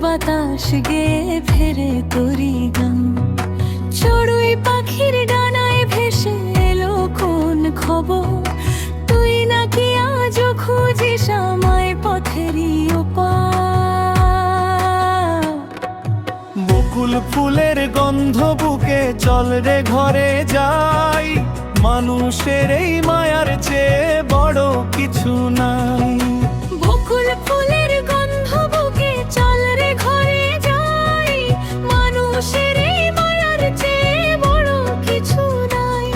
বাতাস গেয়ে ফেরে তোরি গান। চড়ুই পাখির ডানায় ভেসে এলো কোন খবর, তুই নাকি আজও খুঁজিস আমায় পথেরই ওপার। বকুল ফুলের গন্ধ বুকে চল রে ঘরে যাই, মানুষের এই মায়ার চেয়ে বড় কিছু নাই। বকুল ফুলের গন্ধ বুকে চল রে ঘরে যাই, মানুষের এই মায়ার চেয়ে বড় কিছু নাই।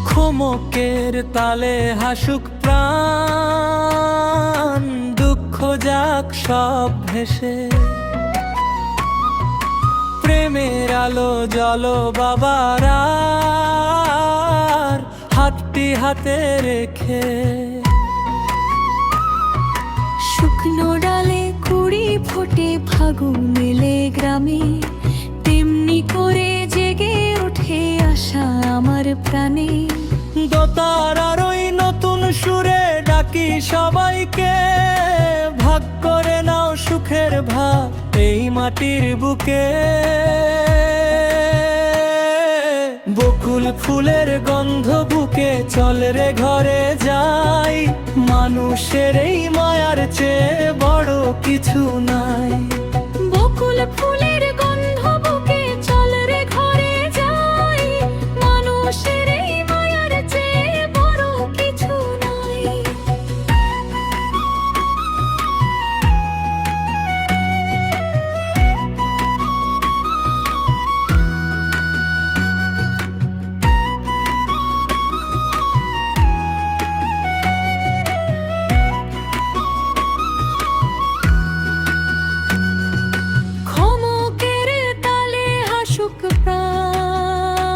খোমকের তালে হাসুক প্রাণ, দুঃখ যাক সব ভেসে। প্রেমের আলো জলো বাবার আর হাতটি হাতে রেখে। শুকনো ডালে কুড়ি ফোটে ফাগুন মেলে গ্রামে, তেমনি করে জেগে ওঠে আশা আমার প্রাণে। দোতারার ওই নতুন সুরে ডাকি সবাইকে, ভাগ করে নাও সুখের ভাগ এই মাটির বুকে। বকুল ফুলের গন্ধ বুকে চল রে ঘরে যাই, মানুষের এই মায়ার চেয়ে বড় কিছু নাই। বকুল ফুলের গন্ধ বুকে চল রে ঘরে যাই, মানুষের এই মায়ার চেয়ে বড় কিছু নাই। খোমকের তালে হাসুক প্রাণ,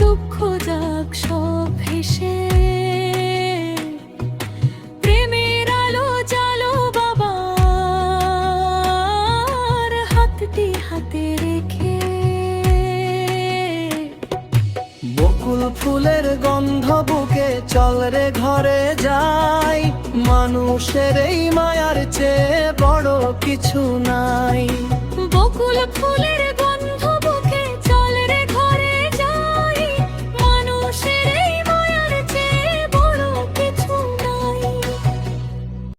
দুঃখ যাক সব ভেসে। প্রেমের আলো জালো বাবার হাতটি হাতে রেখে। বকুল ফুলের গন্ধ বুকে চল রে ঘরে যাই, মানুষের এই মায়ার চেয়ে বড় কিছু নাই। বকুল ফুলের